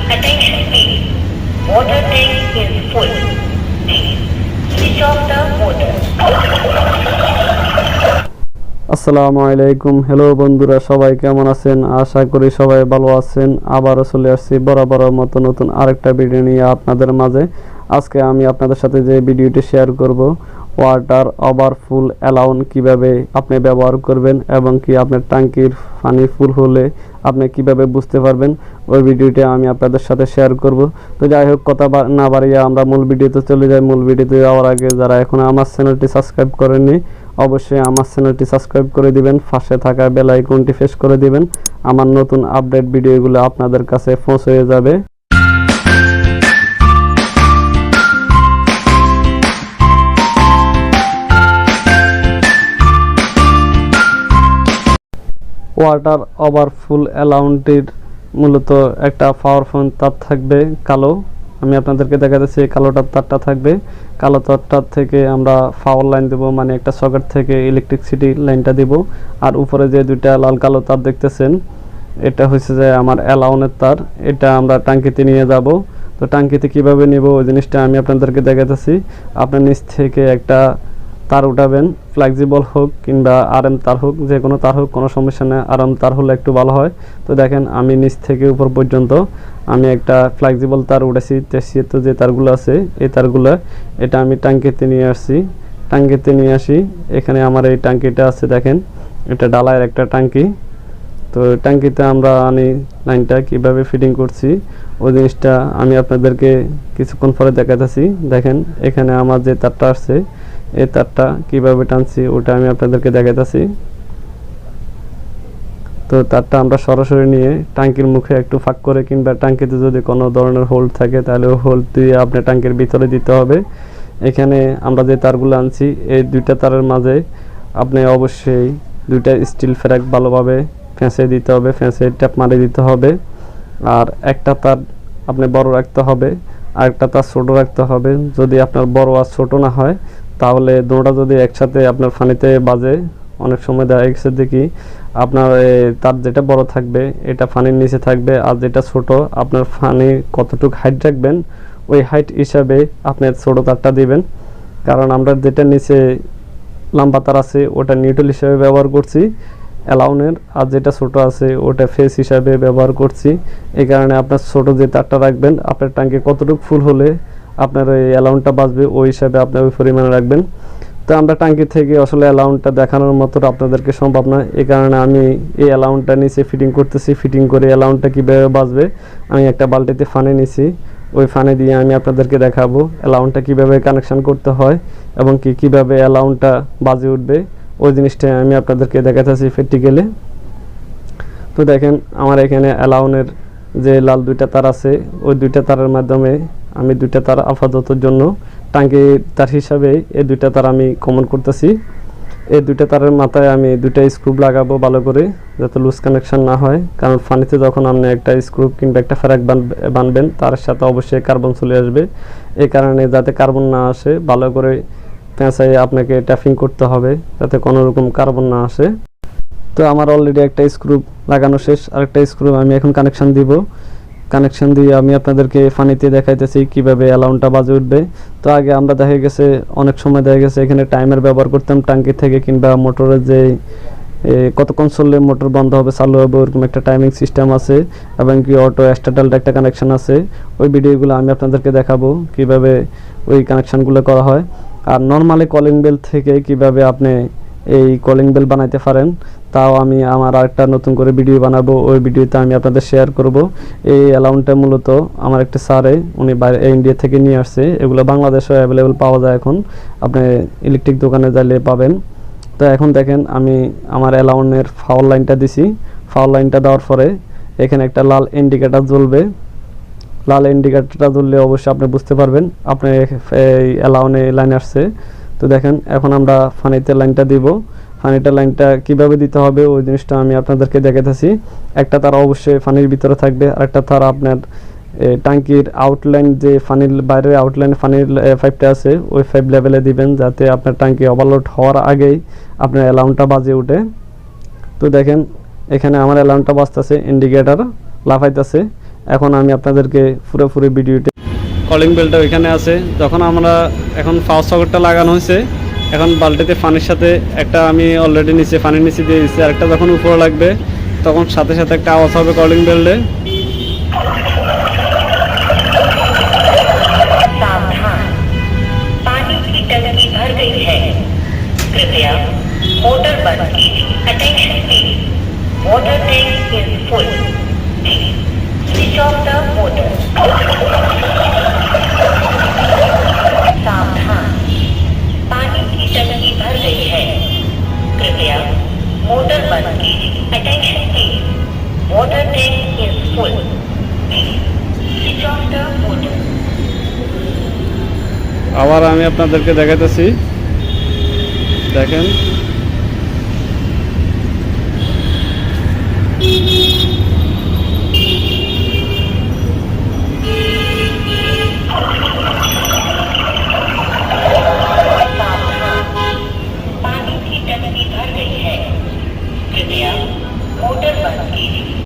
Attention please. Water tank is full. Please switch off the motor. আসসালামু আলাইকুম। Hello বন্ধুরা, সবাই কেমন আছেন? আশা করি সবাই ভালো আছেন। আবারও চলে আসছি বরাবরের মতো নতুন আরেকটা ভিডিও নিয়ে আপনাদের মাঝে। আজকে আমি আপনাদের সাথে যে ভিডিওটি শেয়ার করব, ওয়াটার ওভারফুল অ্যালাউন্স কিভাবে আপনি ব্যবহার করবেন এবং কি আপনার ট্যাঙ্কির পানি ফুল হলে আপনি কিভাবে বুঝতে পারবেন, ওই ভিডিওটি আমি আপনাদের সাথে শেয়ার করব। তো যাই হোক, কথা না বাড়িয়ে আমরা মূল ভিডিওতে চলে যাই। মূল ভিডিওতে যাওয়ার আগে যারা এখন আমার চ্যানেলটি সাবস্ক্রাইব করেননি, অবশ্যই আমার চ্যানেলটি সাবস্ক্রাইব করে দিবেন, পাশে থাকা বেল আইকনটি প্রেস করে দিবেন। আমার নতুন আপডেট ভিডিওগুলো আপনাদের কাছে পৌঁছে যাবে। ওয়াটার ওভারফুল অ্যালাউন্সটির মূলত একটা পাওয়ারফুল তার থাকবে কালো। আমি আপনাদেরকে দেখাচ্ছি, কালোটার তারটা থাকবে। কালো তারটার থেকে আমরা পাওয়ার লাইন দেব, মানে একটা সকেট থেকে ইলেকট্রিসিটি লাইনটা দিব। আর উপরে যে দুইটা লাল কালো তার দেখতেছেন, এটা হচ্ছে যে আমার অ্যালাউন্সের তার। এটা আমরা ট্যাঙ্কিতে নিয়ে যাব। তো ট্যাঙ্কিতে কিভাবে নিব ওই জিনিসটা আমি আপনাদেরকে দেখাচ্ছি। আপনার নিচ থেকে একটা তার উঠাবেন, ফ্লেক্সিবল হোক কিংবা আরএম তার হোক, যে কোনো তার হোক, কোনো সমস্যা নেই। আরএম তার হলে একটু ভালো হয়। তো দেখেন, আমি নিচ থেকে উপর পর্যন্ত আমি একটা ফ্লেক্সিবল তার উঠেছি। তো যে তারগুলো আছে, এই তারগুলো এটা আমি ট্যাঙ্কিতে নিয়ে আসছি। ট্যাঙ্কিতে নিয়ে আসি, এখানে আমার এই ট্যাঙ্কিটা আছে, দেখেন এটা ডালায়ের একটা ট্যাঙ্কি। তো ট্যাঙ্কিতে আমরা আনি লাইনটা কিভাবে ফিটিং করছি ওই জিনিসটা আমি আপনাদেরকে কিছুক্ষণ পরে দেখাতেছি। দেখেন, এখানে আমার যে তারটা আসছে, এই তারটা কিভাবে টানছি ওটা আমি আপনাদেরকে দেখাইতেছি। তো তারটা আমরা সরাসরি নিয়ে ট্যাঙ্কির মুখে একটু ফাঁক করে, কিংবা ট্যাঙ্কিতে যদি কোনো ধরনের হোল্ড থাকে তাহলে ওই হোল্ড দিয়ে আপনি ট্যাঙ্কির ভিতরে দিতে হবে। এখানে আমরা যে তারগুলো আনছি, এই দুইটা তারের মাঝে আপনি অবশ্যই দুইটা স্টিল ফ্রেক ভালোভাবে ফেঁসে দিতে হবে, ফেঁসে ট্যাপ মারি দিতে হবে। আর একটা তার আপনি বড় রাখতে হবে, আর একটা তার ছোটো রাখতে হবে। যদি আপনার বড় আর ছোটো না হয়, তাহলে দুটোটা যদি একসাথে আপনার ফানিতে বাজে, অনেক সময় দেখা গেছে দেখি আপনার তার যেটা বড় থাকবে এটা ফানির নিচে থাকবে, আর যেটা ছোট আপনার ফানি কতটুকু হাইট রাখবেন ওই হাইট হিসাবে আপনি ছোটো তারটা দিবেন। কারণ আমরা যেটা নিচে লম্বা তার আছে ওটা নিউট্রাল হিসাবে ব্যবহার করছি অ্যালাউনের, আর যেটা ছোট আছে ওটা ফেস হিসাবে ব্যবহার করছি। এই কারণে আপনার ছোট যে তারটা রাখবেন, আপনার ট্যাঙ্কে কতটুকু ফুল হলে আপনার ওই অ্যালাউনটা বাঁচবে ওই হিসাবে আপনি ওই পরিমাণে রাখবেন। তো আমরা ট্যাঙ্কি থেকে আসলে অ্যালাউনটা দেখানোর মতো আপনাদেরকে সম্ভব না, এই কারণে আমি এই অ্যালাউনটা নিচে ফিটিং করতেছি। ফিটিং করে অ্যালাউনটা কীভাবে বাঁচবে আমি একটা বালতিতে ফানে নিছি, ওই ফানে দিয়ে আমি আপনাদেরকে দেখাবো অ্যালাউনটা কীভাবে কানেকশান করতে হয় এবং কীভাবে অ্যালাউনটা বাজে উঠবে ওই জিনিসটা আমি আপনাদেরকে দেখাতেছি প্র্যাকটিক্যালি। তো দেখেন, আমার এখানে অ্যালাউনের যে লাল দুইটা তার আছে, ওই দুইটা তারের মাধ্যমে আমি দুইটা তার আপাততর জন্য ট্যাঙ্কি তার হিসাবে এই দুইটা তার আমি কমন করতেছি। এই দুইটা তারের মাথায় আমি দুইটা স্ক্রু লাগাবো ভালো করে, যাতে লুজ কানেকশন না হয়। কারণ ফানিতে যখন আপনি একটা স্ক্রু কিংবা একটা ফ্যারাক বানবেন, তার সাথে অবশ্যই কার্বন চলে আসবে। এই কারণে যাতে কার্বন না আসে, ভালো করে পেঁচাই আপনাকে ট্যাপিং করতে হবে যাতে কোনো রকম কার্বন না আসে। তো আমার অলরেডি একটা স্ক্রু লাগানো শেষ, আরেকটা স্ক্রু আমি এখন কানেকশান দিব। কানেকশান দিয়ে আমি আপনাদেরকে ফানিতে দেখাইতেছি কিভাবে অ্যালাউনটা বাজে উঠবে। তো আগে আমরা দেখা গেছে অনেক সময় দেখা গেছে এখানে টাইমার ব্যবহার করতাম ট্যাঙ্কি থেকে, কিংবা মোটরের যে কতক্ষণ চললে মোটর বন্ধ হবে চালু হবে ওরকম একটা টাইমিং সিস্টেম আছে, এবং কি অটো স্টার্টালটা একটা কানেকশান আছে। ওই ভিডিওগুলো আমি আপনাদেরকে দেখাবো কিভাবে ওই কানেকশানগুলো করা হয়। আর নর্মালি কলিং বেল থেকে কিভাবে আপনি এই কলিং বেল বানাইতে পারেন তাও আমি আমার আরেকটা নতুন করে ভিডিও বানাবো, ওই ভিডিওতে আমি আপনাদের শেয়ার করব। এই অ্যালাউনটা মূলত আমার একটা স্যারে উনি বাইরে ইন্ডিয়া থেকে নিয়ে আসছে, এগুলো বাংলাদেশে অ্যাভেলেবেল পাওয়া যায় এখন, আপনি ইলেকট্রিক দোকানে যাইলে পাবেন। তো এখন দেখেন, আমি আমার অ্যালাউনের ফাওয়ার লাইনটা দিছি। ফাওয়ার লাইনটা দেওয়ার পরে এখানে একটা লাল ইন্ডিকেটার জ্বলবে। লাল ইন্ডিকেটারটা জ্বললে অবশ্যই আপনি বুঝতে পারবেন আপনি এই অ্যালাউনে লাইন আসছে। তো দেখেন, এখন আমরা ফানিতে লাইনটা দিব। ফানিটা লাইনটা কিভাবে দিতে হবে ওই জিনিসটা আমি আপনাদেরকে দেখাতেছি। একটা তার অবশ্যই ফানির ভিতরে থাকবে, আর একটা তার আপনার ট্যাঙ্কির আউটলাইন, যে ফানির বাইরের আউটলাইন ফানির পাইপটা আছে ওই পাইপ লেভেলে দিবেন, যাতে আপনার ট্যাঙ্কি ওভারলোড হওয়ার আগেই আপনার অ্যালাউনটা বাজে উঠে। তো দেখেন, এখানে আমার অ্যালার্মটা বাজতেছে, ইন্ডিকেটর লাফাইতেছে। এখন আমি আপনাদেরকে পুরোপুরি ভিডিওতে কলিং বেলটা ওইখানে আছে। যখন আমরা এখন ফার্স্ট সকেটটা লাগানো হয়েছে, এখন বালতিতে পানির সাথে একটা আমি অলরেডি নিচে পানির নিচে দিয়ে দিচ্ছি, আরেকটা যখন উপরে লাগবে তখন সাথে সাথে একটা আওয়াজ হবে কলিং বেলে। सावधान, पानी की टंकी भर गई है, कृपया मोटर बंद कीजिए। Attention please, water tank is full, please switch off the motor. सावधान, पानी की टंकी भर गई है, कृपया मोटर बंद कीजिए। Attention please, water tank is full, please switch off the motor. আবার আমি আপনাদেরকে দেখাতেছি, দেখেন